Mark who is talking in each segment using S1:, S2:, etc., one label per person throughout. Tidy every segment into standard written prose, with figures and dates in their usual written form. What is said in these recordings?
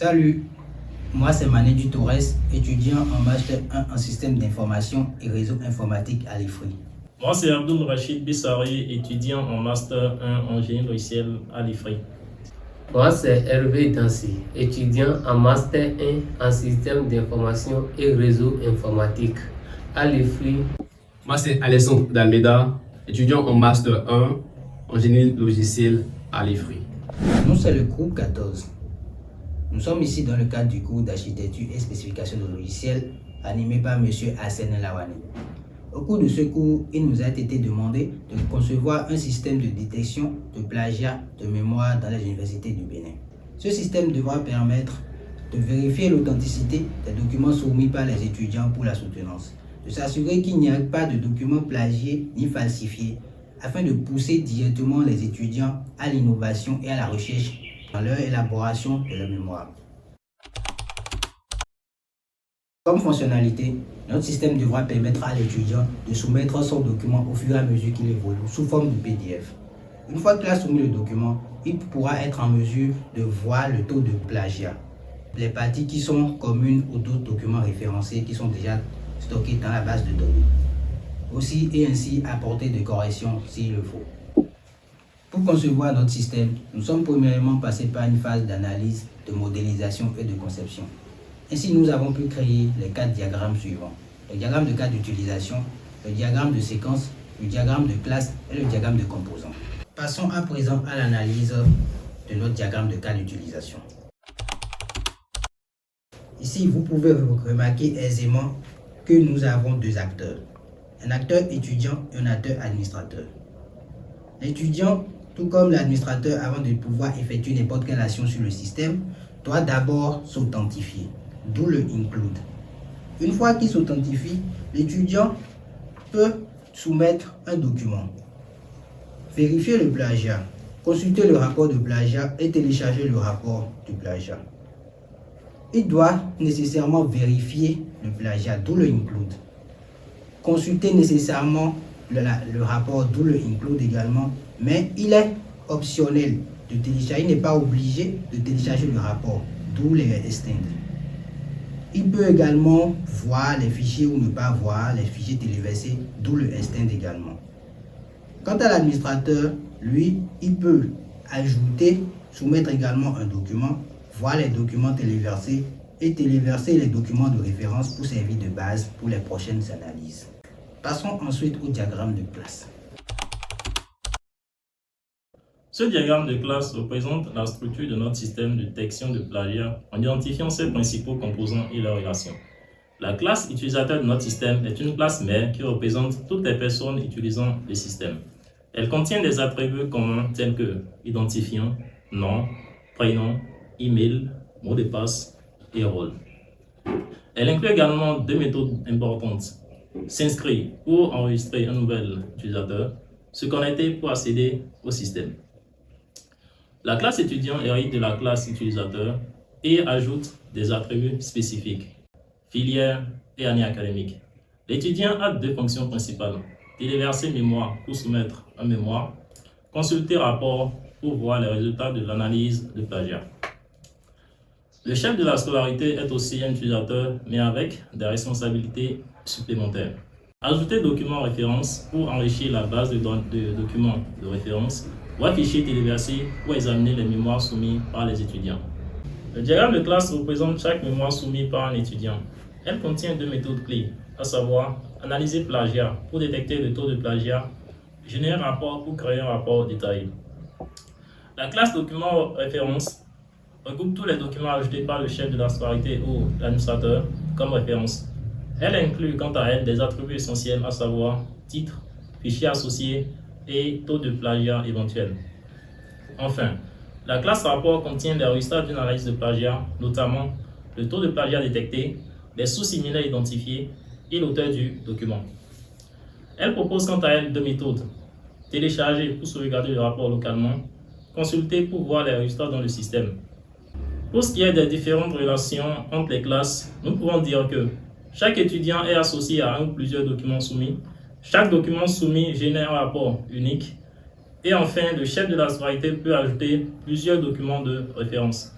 S1: Salut, moi c'est Mané du Torres, étudiant en Master 1 en système d'information et réseau informatique à l'IFRI.
S2: Moi c'est Abdul Rachid Bissari, étudiant en Master 1 en génie logiciel à l'IFRI.
S3: Moi c'est Hervé Dancy, étudiant en Master 1 en système d'information et réseau informatique à l'IFRI.
S4: Moi c'est Alessandro D'Almeida, étudiant en Master 1 en génie logiciel à l'IFRI.
S1: Nous c'est le groupe 14. Nous sommes ici dans le cadre du cours d'architecture et spécification de logiciels animé par M. Hassan Lawani. Au cours de ce cours, il nous a été demandé de concevoir un système de détection de plagiat de mémoire dans les universités du Bénin. Ce système devra permettre de vérifier l'authenticité des documents soumis par les étudiants pour la soutenance, de s'assurer qu'il n'y a pas de documents plagiés ni falsifiés, afin de pousser directement les étudiants à l'innovation et à la recherche dans leur élaboration de leur mémoire. Comme fonctionnalité, notre système devra permettre à l'étudiant de soumettre son document au fur et à mesure qu'il évolue sous forme de PDF. Une fois qu'il a soumis le document, il pourra être en mesure de voir le taux de plagiat, les parties qui sont communes aux d'autres documents référencés qui sont déjà stockés dans la base de données. Aussi et ainsi apporter des corrections s'il le faut. Pour concevoir notre système, nous sommes premièrement passés par une phase d'analyse, de modélisation et de conception. Ainsi, nous avons pu créer les 4 diagrammes suivants. Le diagramme de cas d'utilisation, le diagramme de séquence, le diagramme de classe et le diagramme de composants. Passons à présent à l'analyse de notre diagramme de cas d'utilisation. Ici, vous pouvez remarquer aisément que nous avons 2 acteurs. Un acteur étudiant et un acteur administrateur. L'étudiant, tout comme l'administrateur, avant de pouvoir effectuer n'importe quelle action sur le système, doit d'abord s'authentifier, d'où le include. Une fois qu'il s'authentifie, l'étudiant peut soumettre un document, vérifier le plagiat, consulter le rapport de plagiat et télécharger le rapport du plagiat. Il doit nécessairement vérifier le plagiat, d'où le include. Consulter nécessairement le rapport, d'où le include également, mais il est optionnel de télécharger, il n'est pas obligé de télécharger le rapport, d'où les extend. Il peut également voir les fichiers ou ne pas voir les fichiers téléversés, d'où le extend également. Quant à l'administrateur, lui, il peut ajouter, soumettre également un document, voir les documents téléversés et téléverser les documents de référence pour servir de base pour les prochaines analyses. Passons ensuite au diagramme de classe.
S2: Ce diagramme de classe représente la structure de notre système de détection de plagiat en identifiant ses principaux composants et leurs relations. La classe utilisateur de notre système est une classe mère qui représente toutes les personnes utilisant le système. Elle contient des attributs communs tels que identifiant, nom, prénom, email, mot de passe et rôle. Elle inclut également 2 méthodes importantes. S'inscrire pour enregistrer un nouvel utilisateur, se connecter pour accéder au système. La classe étudiant hérite de la classe utilisateur et ajoute des attributs spécifiques, filière et année académique. L'étudiant a 2 fonctions principales, téléverser mémoire pour soumettre un mémoire, consulter rapport pour voir les résultats de l'analyse de plagiat. Le chef de la scolarité est aussi un utilisateur, mais avec des responsabilités supplémentaires. Ajouter documents référence pour enrichir la base de documents de référence ou afficher téléversés pour examiner les mémoires soumises par les étudiants. Le diagramme de classe représente chaque mémoire soumise par un étudiant. Elle contient 2 méthodes clés, à savoir analyser plagiat pour détecter le taux de plagiat, générer un rapport pour créer un rapport détaillé. La classe document référence regroupe tous les documents ajoutés par le chef de la scolarité ou l'administrateur comme référence. Elle inclut quant à elle des attributs essentiels, à savoir titre, fichier associé et taux de plagiat éventuel. Enfin, la classe rapport contient les résultats d'une analyse de plagiat, notamment le taux de plagiat détecté, les sous-similaires identifiés et l'auteur du document. Elle propose quant à elle 2 méthodes. Télécharger pour sauvegarder le rapport localement, consulter pour voir les résultats dans le système. Pour ce qui est des différentes relations entre les classes, nous pouvons dire que chaque étudiant est associé à un ou plusieurs documents soumis. Chaque document soumis génère un rapport unique. Et enfin, le chef de la scolarité peut ajouter plusieurs documents de référence.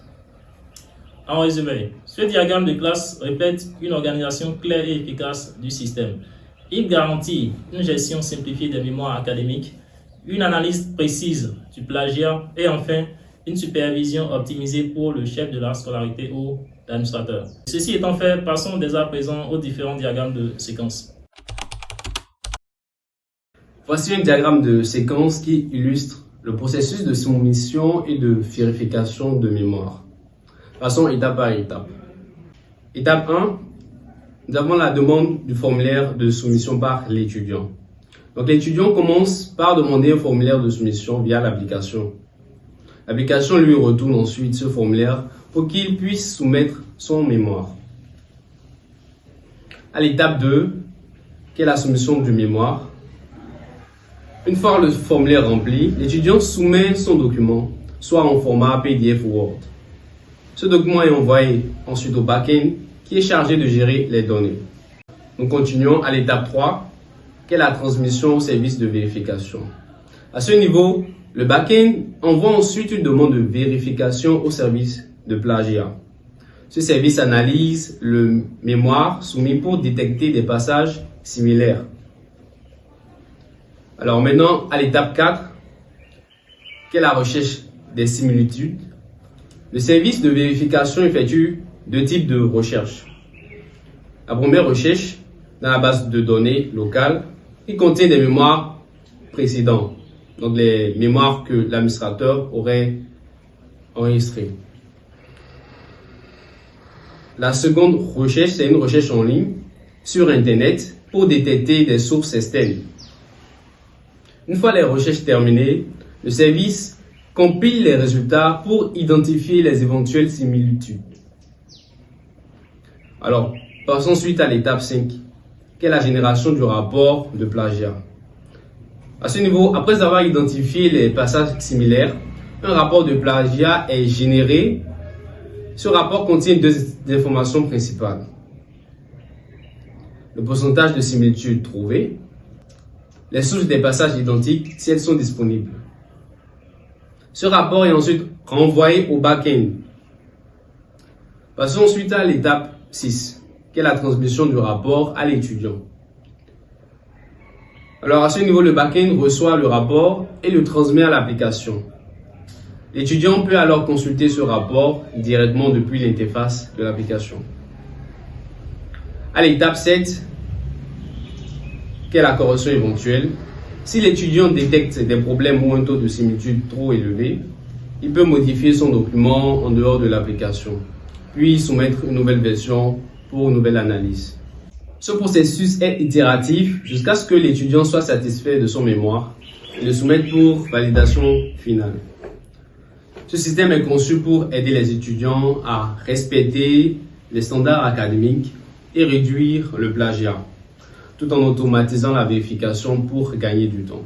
S2: En résumé, ce diagramme de classe reflète une organisation claire et efficace du système. Il garantit une gestion simplifiée des mémoires académiques, une analyse précise du plagiat et enfin une supervision optimisée pour le chef de la scolarité ou l'administrateur. Ceci étant fait, passons dès à présent aux différents diagrammes de séquence.
S4: Voici un diagramme de séquence qui illustre le processus de soumission et de vérification de mémoire. Passons étape par étape. Étape 1, nous avons la demande du formulaire de soumission par l'étudiant. Donc l'étudiant commence par demander un formulaire de soumission via l'application. L'application lui retourne ensuite ce formulaire pour qu'il puisse soumettre son mémoire. À l'étape 2, qui est la soumission du mémoire, une fois le formulaire rempli, l'étudiant soumet son document, soit en format PDF ou Word. Ce document est envoyé ensuite au back-end qui est chargé de gérer les données. Nous continuons à l'étape 3, qui est la transmission au service de vérification. À ce niveau, le back-end envoie ensuite une demande de vérification au service de plagiat. Ce service analyse le mémoire soumis pour détecter des passages similaires. Alors maintenant, à l'étape 4, qui est la recherche des similitudes, le service de vérification effectue deux types de recherche. La première recherche dans la base de données locale qui contient des mémoires précédentes, donc les mémoires que l'administrateur aurait enregistrées. La seconde recherche, c'est une recherche en ligne sur Internet pour détecter des sources externes. Une fois les recherches terminées, le service compile les résultats pour identifier les éventuelles similitudes. Alors, passons ensuite à l'étape 5, qui est la génération du rapport de plagiat. À ce niveau, après avoir identifié les passages similaires, un rapport de plagiat est généré. Ce rapport contient deux informations principales. Le pourcentage de similitudes trouvées, les sources des passages identiques si elles sont disponibles. Ce rapport est ensuite renvoyé au back-end. Passons ensuite à l'étape 6, qui est la transmission du rapport à l'étudiant. Alors à ce niveau, le back-end reçoit le rapport et le transmet à l'application. L'étudiant peut alors consulter ce rapport directement depuis l'interface de l'application. À l'étape 7, qui est la correction éventuelle, si l'étudiant détecte des problèmes ou un taux de similitude trop élevé, il peut modifier son document en dehors de l'application, puis soumettre une nouvelle version pour une nouvelle analyse. Ce processus est itératif jusqu'à ce que l'étudiant soit satisfait de son mémoire et le soumette pour validation finale. Ce système est conçu pour aider les étudiants à respecter les standards académiques et réduire le plagiat, tout en automatisant la vérification pour gagner du temps.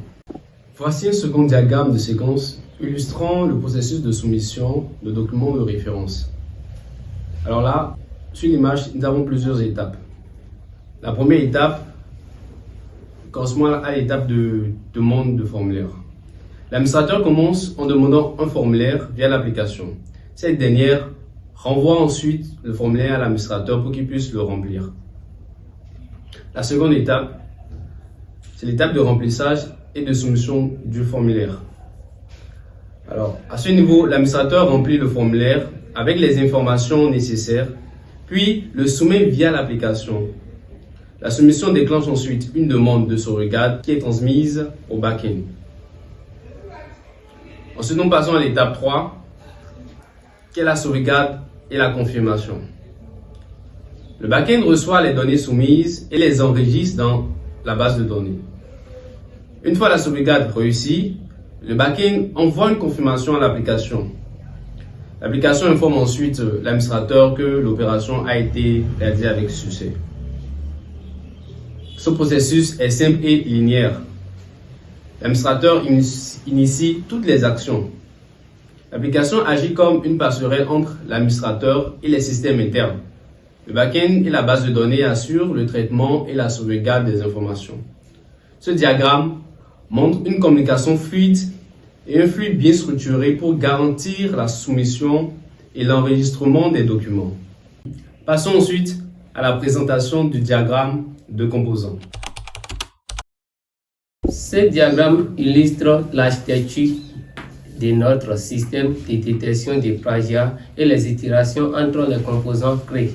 S4: Voici un second diagramme de séquence illustrant le processus de soumission de documents de référence. Alors là, sur l'image, nous avons plusieurs étapes. La première étape correspond à l'étape de demande de formulaire. L'administrateur commence en demandant un formulaire via l'application. Cette dernière renvoie ensuite le formulaire à l'administrateur pour qu'il puisse le remplir. La seconde étape, c'est l'étape de remplissage et de soumission du formulaire. Alors, à ce niveau, l'administrateur remplit le formulaire avec les informations nécessaires, puis le soumet via l'application. La soumission déclenche ensuite une demande de sauvegarde qui est transmise au back-end. Ensuite, nous passons à l'étape 3, qui est la sauvegarde et la confirmation. Le back-end reçoit les données soumises et les enregistre dans la base de données. Une fois la sauvegarde réussie, le back-end envoie une confirmation à l'application. L'application informe ensuite l'administrateur que l'opération a été réalisée avec succès. Ce processus est simple et linéaire. L'administrateur initie toutes les actions. L'application agit comme une passerelle entre l'administrateur et les systèmes internes. Le back-end et la base de données assurent le traitement et la sauvegarde des informations. Ce diagramme montre une communication fluide et un flux bien structuré pour garantir la soumission et l'enregistrement des documents. Passons ensuite à la présentation du diagramme de composants.
S3: Ce diagramme illustre l'architecture de notre système de détection des plagiats et les itérations entre les composants créés.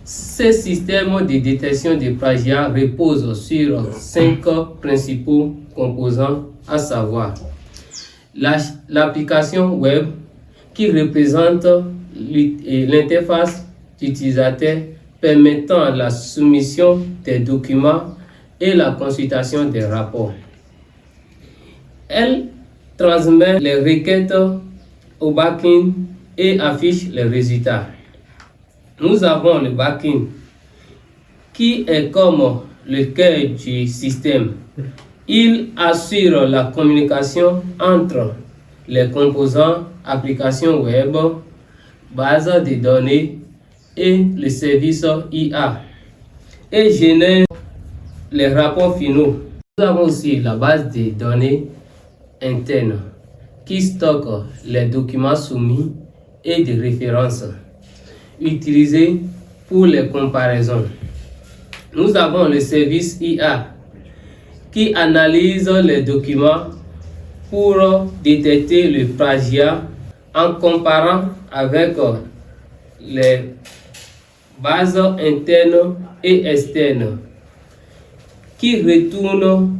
S3: Ce système de détection des plagiats repose sur 5 principaux composants, à savoir l'application web qui représente l'interface d'utilisateur permettant la soumission des documents et la consultation des rapports. Elle transmet les requêtes au back-end et affiche les résultats. Nous avons le back-end qui est comme le cœur du système. Il assure la communication entre les composants applications web, base de données et le service IA et génère les rapports finaux. Nous avons aussi la base de données interne qui stocke les documents soumis et des références utilisées pour les comparaisons. Nous avons le service IA qui analyse les documents pour détecter le plagiat en comparant avec les bases internes et externes, qui retourne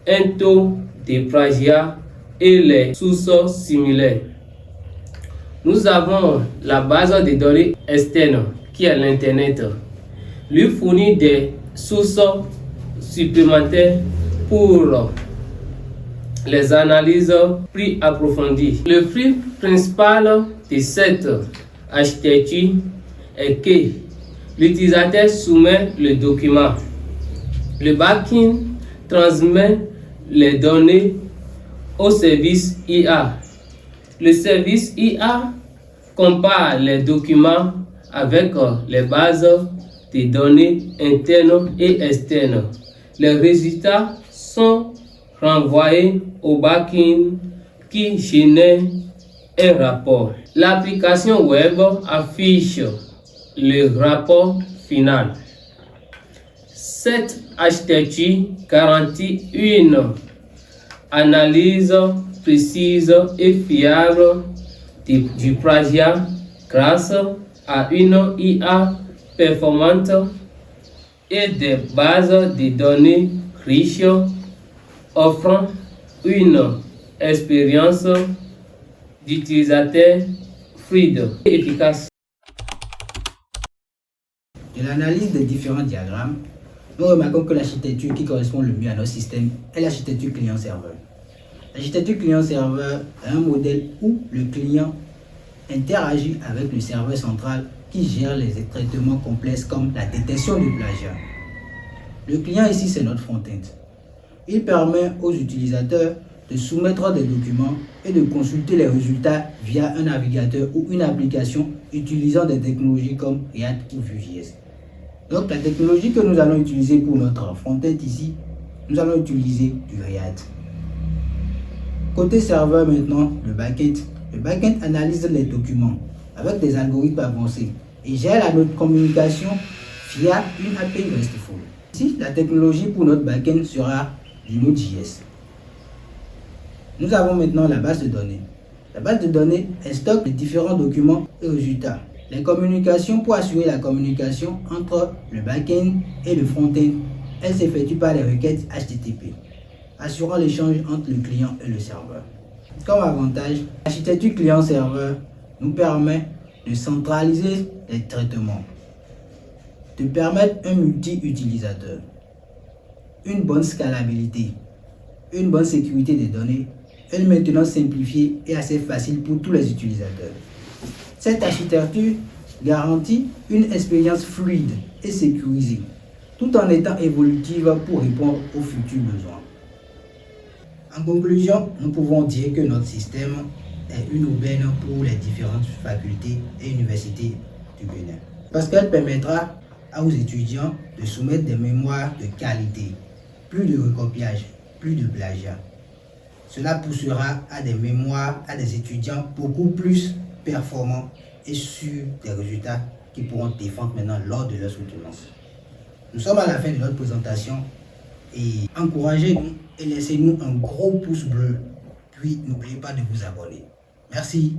S3: un taux de plagiat et les sources similaires. Nous avons la base de données externe qui est l'Internet, lui fournit des sources supplémentaires pour les analyses plus approfondies. Le flux principal de cette architecture est que l'utilisateur soumet le document. Le back-end transmet les données au service IA. Le service IA compare les documents avec les bases de données internes et externes. Les résultats sont renvoyés au back-end qui génère un rapport. L'application web affiche le rapport final. Cette architecture garantit une analyse précise et fiable du plagiat grâce à une IA performante et des bases de données riches offrant une expérience d'utilisateur fluide et efficace.
S1: De l'analyse des différents diagrammes, nous remarquons que l'architecture qui correspond le mieux à notre système est l'architecture client-serveur. L'architecture client-serveur est un modèle où le client interagit avec le serveur central qui gère les traitements complexes comme la détection du plagiat. Le client ici, c'est notre front-end. Il permet aux utilisateurs de soumettre des documents et de consulter les résultats via un navigateur ou une application utilisant des technologies comme React ou Vue.js. Donc la technologie que nous allons utiliser pour notre front-end ici, nous allons utiliser du React. Côté serveur maintenant, le back-end. Le back-end analyse les documents avec des algorithmes avancés et gère la communication via une API RESTful. Ici, la technologie pour notre back-end sera du Node.js. Nous avons maintenant la base de données. La base de données stocke les différents documents et résultats. Les communications, pour assurer la communication entre le back-end et le front-end, elles s'effectuent par les requêtes HTTP, assurant l'échange entre le client et le serveur. Comme avantage, l'architecture client-serveur nous permet de centraliser les traitements, de permettre un multi-utilisateur, une bonne scalabilité, une bonne sécurité des données, une maintenance simplifiée et assez facile pour tous les utilisateurs. Cette architecture garantit une expérience fluide et sécurisée, tout en étant évolutive pour répondre aux futurs besoins. En conclusion, nous pouvons dire que notre système est une aubaine pour les différentes facultés et universités du Bénin, parce qu'elle permettra aux étudiants de soumettre des mémoires de qualité, plus de recopiage, plus de plagiat. Cela poussera à des mémoires à des étudiants beaucoup plus performants et sur des résultats qu'ils pourront défendre maintenant lors de leur soutenance. Nous sommes à la fin de notre présentation et encouragez-nous et laissez-nous un gros pouce bleu. Puis n'oubliez pas de vous abonner. Merci.